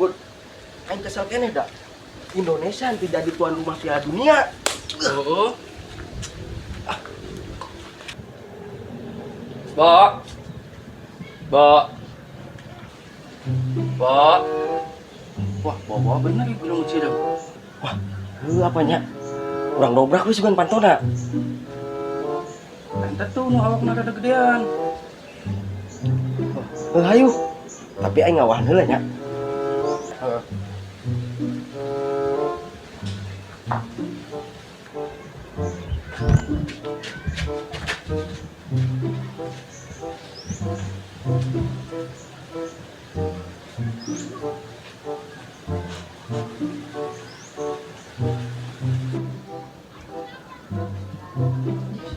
Bud, aing kesel keneh dah. Indonesia yang tidak jadi tuan rumah Piala Dunia. Oh. Bo. Bo. Bo. Wah, bawa bener ya bilang uci dah. Wah, lu apanya? Urang dobrak wis bukan pantona. Ente tuh nu awak nada gedean. Hayu. Tapi aing ngawahan heula nya.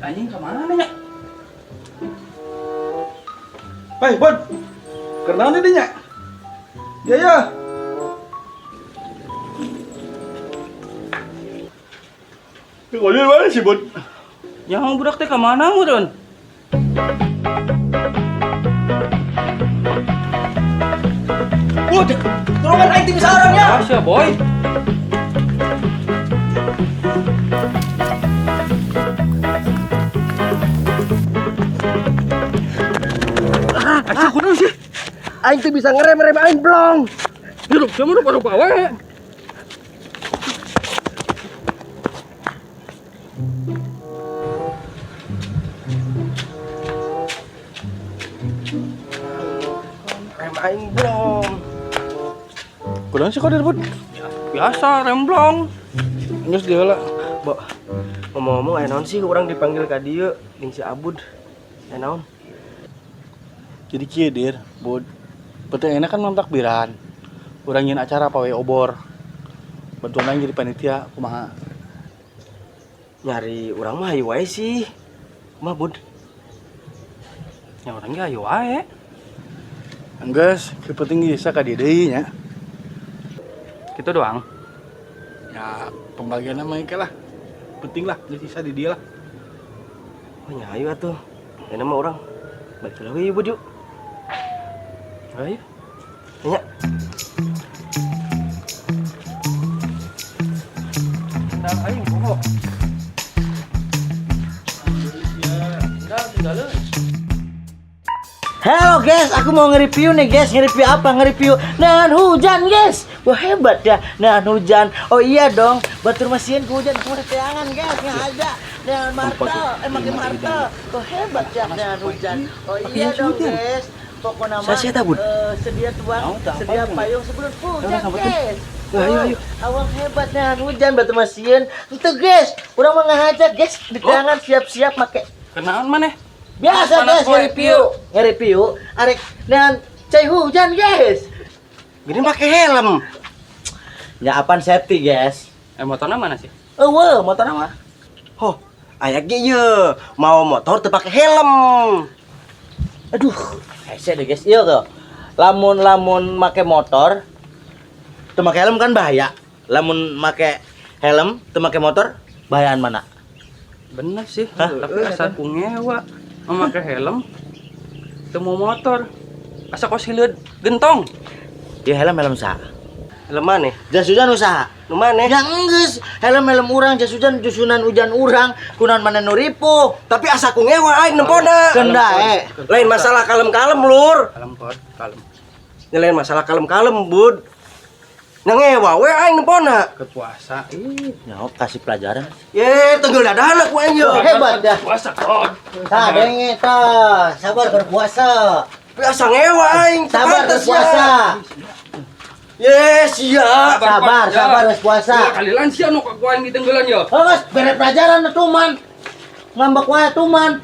Anjing kemana nya? Hai, Bud. Kenapa nih nya? Ya ya. Kau mana sih, Bud? Yang budak teh kemana meureun? Bud, turunkan aing tim sarangnya. Asya, boy. Asya kudu sih. Aing tuh bisa ngerem aing blong. Hidup sama rupa-rupa we. Rem aing blong. Kudu sih kau dari Bud? Biasa remblong. Geus dia lah. Bo, ngomong-ngomong aya naon sih urang dipanggil ka dieu jeung si Abud. Aya naon? Jadi kieu dir, Bud. Betul enak kan malam takbiran. Urang nyin acara pawe obor. Bantuan jadi panitia kumaha? Nyari urang mah hayu wae sih. Kumaha Bud? Ya orang ge ayo wae. Enggeus, kieu penting bisa ka dieu deui nya. Gitu doang. Ya, pembagian mah engke lah. Penting lah, geus sisa di dia lah. Oh nya hayu atuh. Enak mah urang. Balik heula we Bud yuk. Ayo. Nya. Tinggal aing pokok. Tinggal. Halo guys, aku mau nge-review nih guys. Nge-review apa? Nge-review nahan hujan guys. Wah hebat ya, nahan hujan. Oh iya dong, batur mesin hujan kamu ada teangan guys. Nggak ada nahan martel, pakai martel. Oh hebat ya nahan hujan. Oh iya dong guys. Pokoknya mah sedia tuang, sedia payung sebelum hujan guys. Ayo. Awang hebat nahan hujan batur mesin. Itu guys, urang mah ngajak guys di teangan siap-siap make. Kenaan maneh? Biasa guys nge-review arek dan cai hujan guys. Gini pakai helm. Ya apaan safety guys. Motornya mana sih? Wah motor mah. Ho, aya ge ieu. Mau motor teu pakai helm. Aduh, hese deh guys. Iya tuh. Lamun make motor teu make helm kan bahaya. Lamun make helm teu make motor bahayaan mana? Bener sih. Hah? Tapi asal ku ngewa memakai helm teu mau motor. Asa kos hileud gentong. Ya helm saha? Helm maneh? Jas hujan usaha. Nu maneh? Ya enggeus, helm urang jas hujan jusunan hujan urang, kunaon mana nu ripuh. Tapi asa ku ngewa aing nempona. Kendae. Lain masalah kalem-kalem lur. Kalem. Ini lain masalah kalem-kalem Bud. Ngewa we aing nempona. Kepuasa. Nyaho kasih pelajaran. Ye, tenggel dadahan ku aing ieu. Hebat dah. Puasa kon. Tah denge tah, sabar berpuasa. Tapi asa ngewa aing. Sabar Pantes berpuasa. ya. Ye, siap. Sabar berpuasa. Kalilan sia nu kakuan di tenggelan ya. Awas bere pelajaran na tuman. Ngambek wae tuman.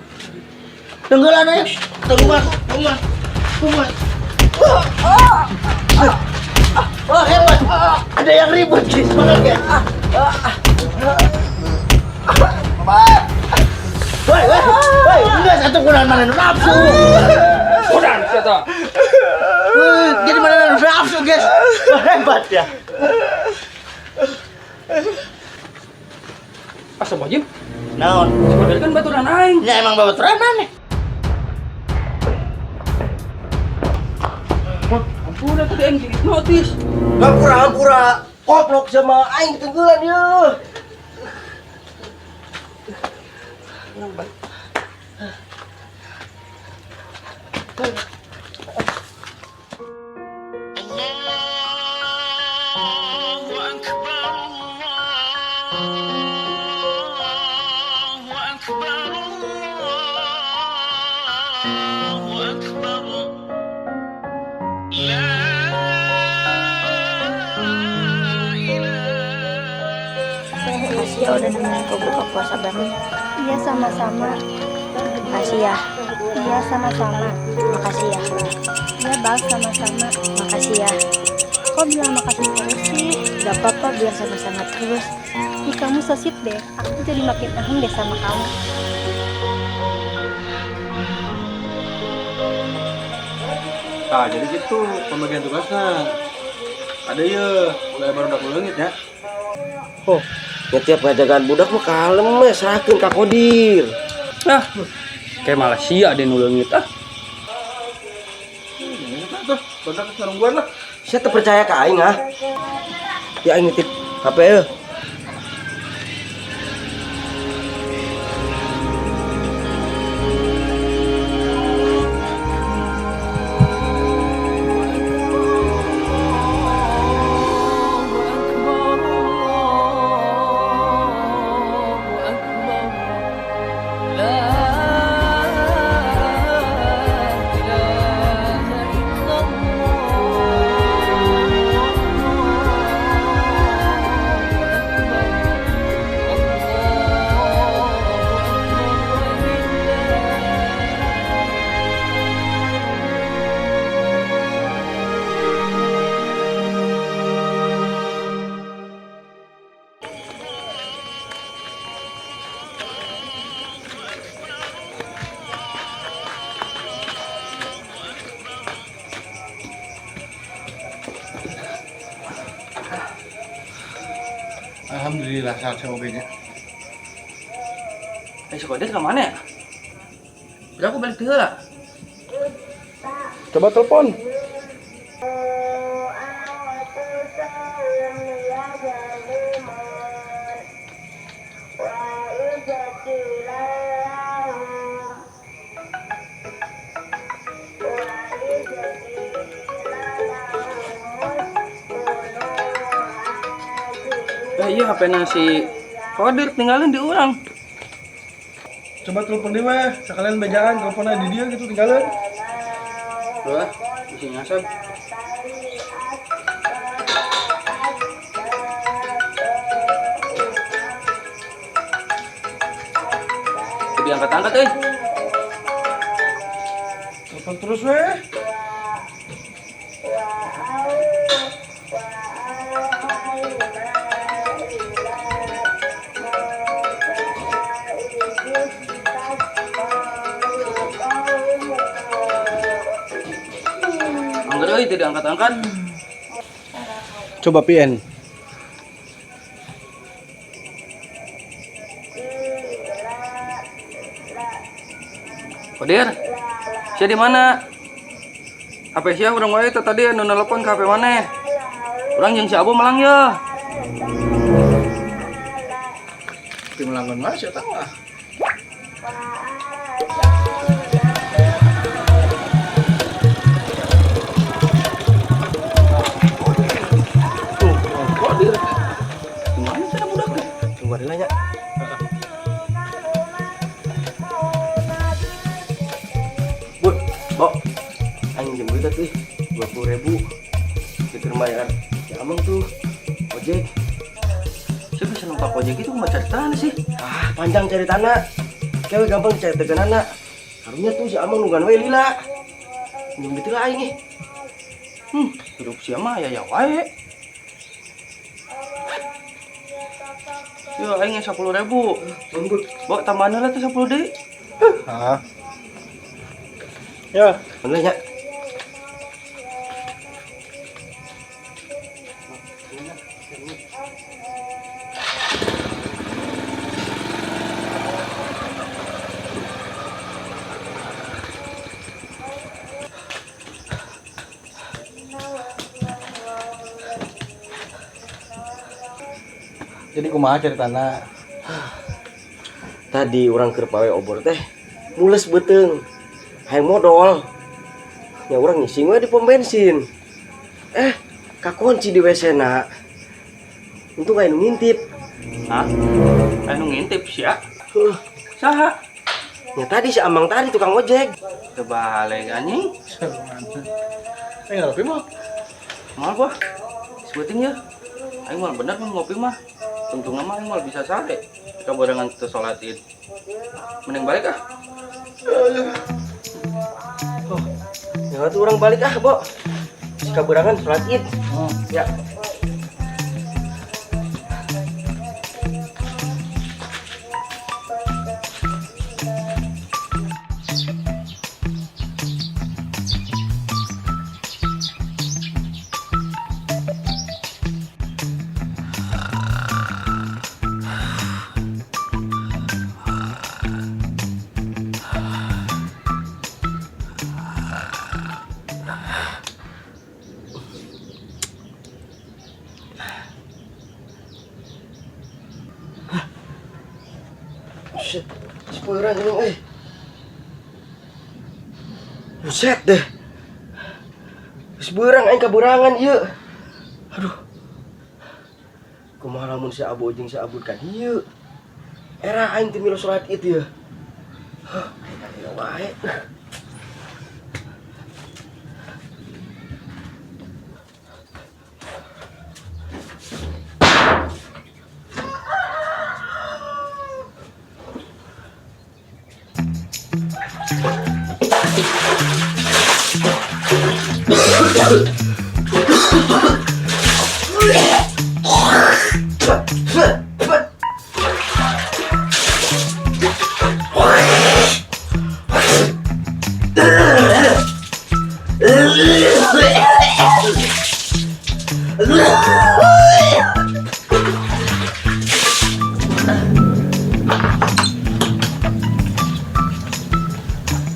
Tenggelan aja. Tuman. Oh hebat. Ada yang ribut guys, banget ya. Woi, enggak satu kurang mana nafsu. Udah, siapa? Jadi mana nafsu guys. Wah, hebat ya. Asa bajim? Naon? Sebenarnya kan baturan aing. Ya emang babaturan mana? Udah tadi aing dihipnotis. Gak pura-pura koplok sama aing tenggelan ya. Makasih ya udah nemenin aku buka puasa bareng. Iya sama-sama. Makasih ya. Iya sama-sama. Makasih ya. Iya Bal sama-sama. Makasih ya. Kok bilang makasih terus sih? Gak apa-apa biar sama-sama terus. Ih kamu so sweet deh. Aku jadi makin aheng deh sama kamu. Nah, jadi gitu pembagian tugasnya. Ada ya, mulai baru udah leungit ya. Oh, ngetiap ngajagaan budak mah kalem mah serahkeun ka Kodir. Nah, kayak malah sia deh nuleungit ah. Tuh, badak ke sarungguan lah. Saya teu percaya ka aing ah. Ya aing nitip HP euy. Alhamdulillah sehat saya mobilnya. Si Kodir kemana ya? Udah aku balik dulu lah. Coba telepon. Iya HP nasi Kodir tinggalin di orang. Coba telepon dia mah, sekalian bejaan teleponnya di dia gitu tinggalin. Udah, isi nyasar. Jadi angkat-angkat Telepon terus weh. Angkat tidak angkat-angkat. Coba PN. Kodir, saya di mana? HP saya urang wae tadi anu nelpon ke HP mana? Urang jeung si Abu melang ya. Tim langgan mah saya tahu ah. Kodir. Gimana cara budaknya? Tunggu ada nanya. Bud, Bok. Aing jam berita tuh 20.000. Diterima ya. Si Amang tuh ojek. Saya bisa numpak ojek itu cuma cari tanah sih. Ah, panjang cari tanah. Kewe gampang cari teganana. Harusnya tuh si Amang nungguan we lila. Nyum gitu lah aing. Hidup siapa ya wae. Ya aing 10.000. Bud, Bawa tambahan lah tuh 10 deh. Ah. Ya, mana nya? kumaha ceritana? Tadi orang keur pawe obor teh mules beteung. Hayang modal. Ya orang ngising we di pom bensin. Kakunci di WC-na. Untung aya nu ngintip. Hah? Anu ngintip sia? Saha? Ya tadi si Amang tadi tukang ojek. Terbalik anjing. Ngopi mah. Mal gua. Sebutin ya. Aing mal bener mah ngopi mah. Untungna mah aing mal bisa sare. Kita barengan teu salat Id. Mending balik ah. Ya tuh orang balik ah, Bo. Kaberangan salat Id. Ya. Shit, sepeurang ini, Buset deh. Sepeurang aing kaburangan ieu. Aduh. Kumaha lamun si Abu jeung si Abud kan ieu. Era aing teu milu salat Id ieu. Ayo wae.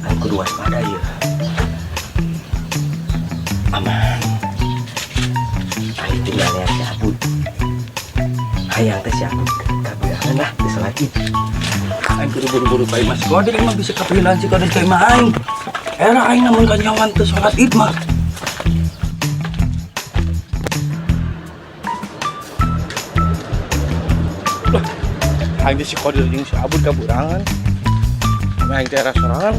Aing kudu waspada ieu. Aman. Aing tinggal lihat si Abud. Hayang teh si Abud kaberangan lah di salat Id. Aing kudu buru-buru bae Mas Kodir mah bisa kapilan si Kodir teh mah aing. Era aing namun kanyawan teu salat Id mah. Aing si Kodir jeung si Abud kaburangan. Aing teh sorangan.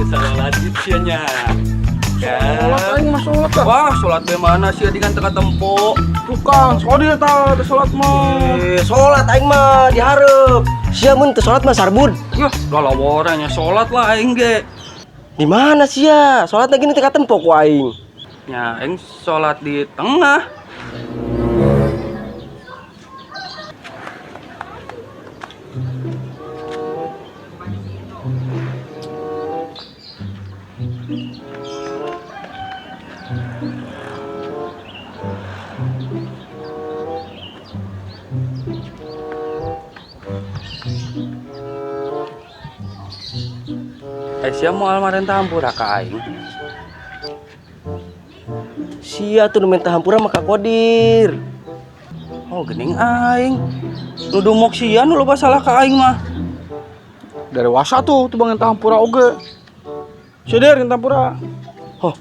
Salat Id sia nya. Salat aing mah salat lah. Wah, salat teh mana sia dengan teka tempo. Tukang, Kodir tah teh salat mah. Salat aing mah dihareup. Sia mun teu salat mah sarbud. Yah, udah laworanya salat lah aing ge. Di mana sia? Salatna gini teka tempo ku aing. Nya aing salat di tengah. Sia moal marentah hampura ka aing. Sia tuh nu minta hampura mah ka Kodir. Oh, geuning aing. Nu dumuk sia nu loba salah ka aing mah. Dari wasa tuh bangen tahampura oge. Seder yang tahampura. Oh,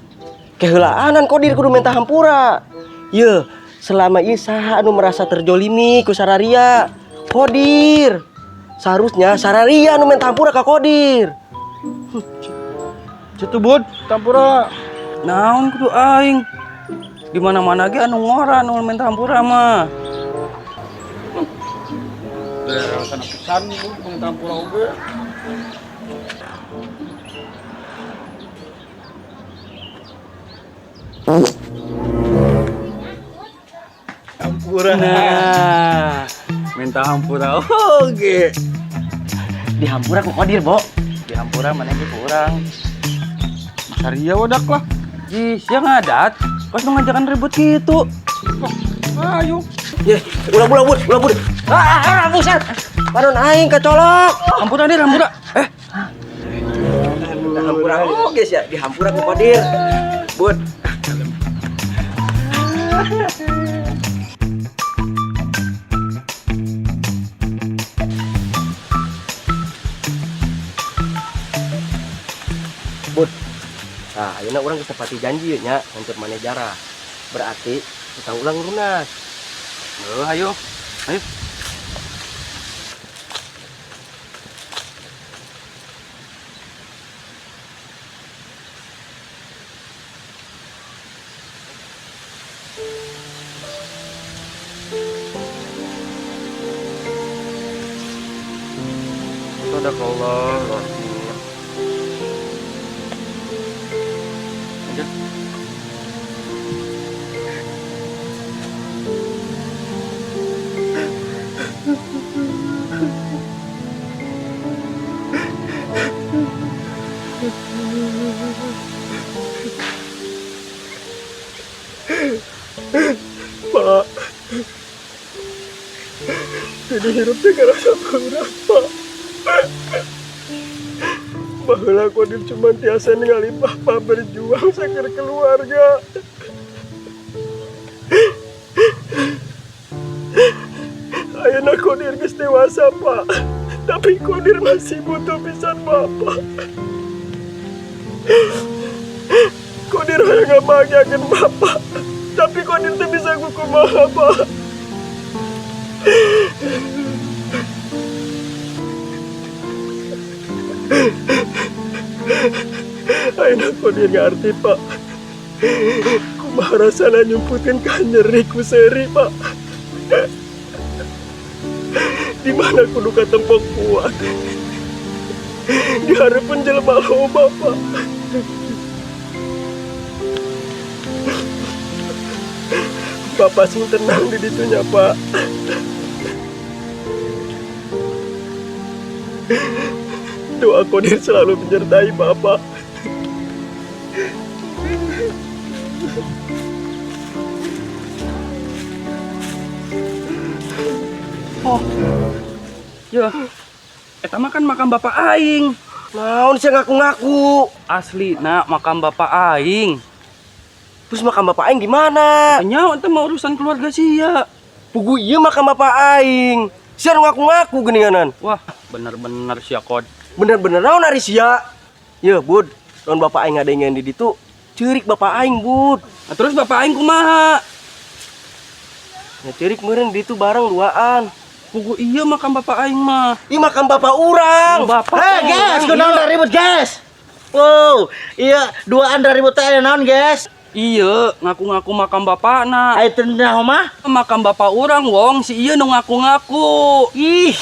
keheulaanan Kodir kudu minta hampura. Ye, selama ieu saha anu merasa terjolimi ku Sararia? Kodir. Seharusnya Sararia anu minta hampura ka Kodir. Cetu bud, tahampura. Naon kudu aing? Di mana-mana ge anu ngora anu minta hampura mah. Dari sana pisan bud, bangen tahampura oge. Hampura. Nah, minta hampura oge. Di hampura ku Kodir, Bo. Di hampura mana ge kurang. Saria wadak lah. Ih, sia ngadat. Pas nu ngajakan ribut gitu. Ayo. Ye, ulah bud. Buset. Panon aing kacolok. Hampura dir, hampura. Minta hampura oge sia di hampura ku Kodir. Bud. Bud. Nah, ayeuna urang geus tepati janji nya untuk manejara. Berarti kita ulang lunas. Ayo. Ayo. Sadaqallahul-Azim. Lanjut. Pak. Jadi hirup teh ngerasa kurang, Pak. Baheula Kodir cuma tiasa ningali Papa berjuang saker keluarga. Ayeuna Kodir geus dewasa, Pak. Tapi Kodir masih butuh pisan Bapak. Kodir hayang ngabahagiakeun Bapak. Tapi Kodir teh bisa kumaha, Pak. Ayeuna Kodir ngarti, Pak. Kumaha rasana nyumputin ka nyeri ku seuri, Pak. Di mana kudu katempok kuat. Di harapan jelema loba, Pak. Bapak sing tenang di ditunya, Pak. Doa Kodir selalu menyertai Bapak. Oh. Ya. Eta mah kan makam bapak aing. Naon sih ngaku-ngaku? Asli, nak makam bapak aing. Terus makam Bapak aing di mana? Nyawa teh mah urusan keluarga sia. Pugu ieu makam Bapak aing. Sia ngaku-ngaku geuninganan. Wah, bener-bener sia kod. Bener-bener naon ari sia? Ye, Bud, lamun Bapak aing ngadengeun di ditu, ceurik Bapak aing, Bud. Nah, terus bapak aing kumaha? Ya ceurik meureun di ditu bareng duaan. Pugu iya makam bapak aing mah. Ih makam Bapak urang. Bapak. Guys, kunaon da ribut, guys? Wow, iya duaan da ribut teh aya naon, guys? Iya, ngaku-ngaku makam bapakna. Aya teh mah? Makam bapak orang, Wong. Si iya nu ngaku-ngaku. Ih,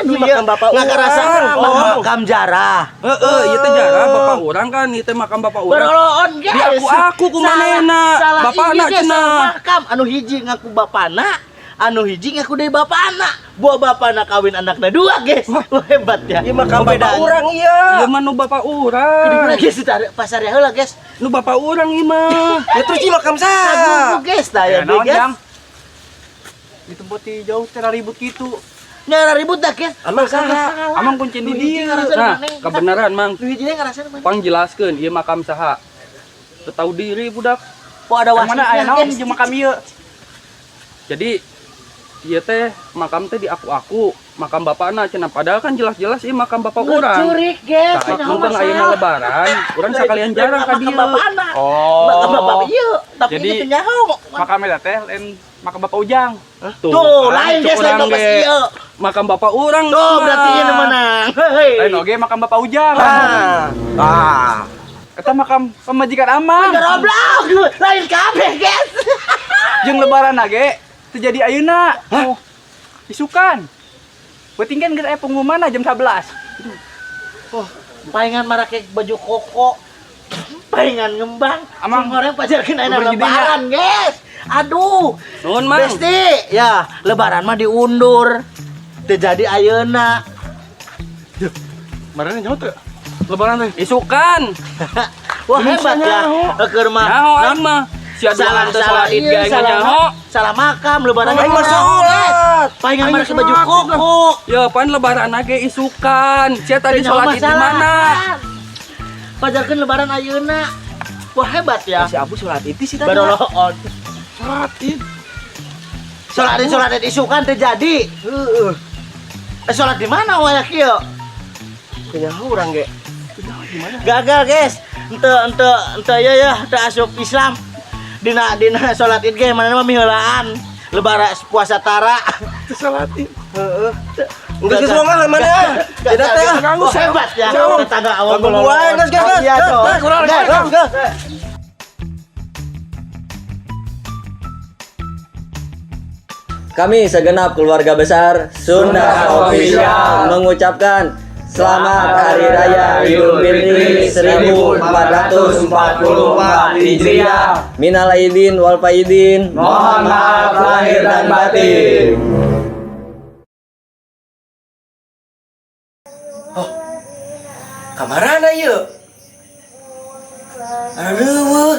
Ih makam Bapak urang. makam jarah. Iya teh jarah bapak orang kan, ieu teh makam bapak orang. Beroloon, guys. Di aku kumanehna. Bapakna cenah. Makam anu hiji ngaku bapana, anu hiji ngaku deui bapana. Buah bapana kawin anakna dua, guys. Wah, hebat ya. Ih makam Bapak urang Iya ieu. mah nu bapak Jadi orang. guys, pasar ya heula, guys. Nu bapak orang ieu mah. Ya terus ieu makam saha? Sagugu, guys, tah ya, guys. Di tempat di jauh tera ribut gitu. Nyara ribut dah, guys. Amang saha? Amang kunci di Nu hiji dieu. ngarasain Nah, maneh. kebenaran, Mang. Nu hiji teh ngarasain mana? Pang jelaskeun ieu makam saha. Teu tahu diri budak. Po ada wasit. Mana aya naon jeung makam ieu? Jadi ieu teh makam teh di aku makam bapakna cenah padahal kan jelas-jelas ieu makam bapak urang. Curik, guys. Saat mumpung ayeuna lebaran, urang sakalian jarang ka dieu. Bapana. Oh. Makam bapak ieu, tapi Jadi, ieu teh nyaho. Makam eta teh lain makam Bapak Ujang. Tuh, kan, lain guys, lain urang bapak ge. ieu. Makam bapak urang. Tuh, mah. berarti ieu nu menang. Hei. Lain oge makam Bapak Ujang. Ah. Eta makam pamajikan Amang. Goblok, lain kabeh, guys. Jeung lebaran ge terjadi ayeuna. Oh, isukan. Beuting kan geus aya pengumuman jam 11. Oh, palingan marake baju koko. Palingan ngembang. Amang, orang pajarkeun ayeuna bener jadinya. lebaran, guys. Aduh. Nuhun, Mang. Besti, ya, lebaran mah diundur. Teu jadi ayeuna. Marane nyaho teh? Lebaran teh. Isukan. Wah, hebat ya. Keur mah. Nyaho aing mah. Sia doang teh salat Id ge aing mah nyaho. Salah makam lebaran Aing mah salat. Palingan marake baju koko. Ya pan lebaran ge isukan. Sia tadi salat Id di mana? Pajarkeun lebaran ayeuna. Wah hebat ya. Si Abu sholat itu sih tadi. Baroloon. Sholat id. Sholat id isu kan terjadi. Sholat di mana waya kieu? Punya orang ge. Gagal guys. Ente ya teu asup Islam. Dina sholat id ge mana mah miheulaan. Lebaran puasa tara. Sholat id. Enggak kesuangan mana? Tidak teh. Wah, hebat ya. Tetangga awal Buang gas. Iya dong. Gas. Kami segenap keluarga besar Sunda Official mengucapkan Selamat Hari Raya Idul Fitri 1444 Hijriah. Minal aidin wal faidin. Mohon maaf lahir dan batin. Kamarana ieu? Aduh.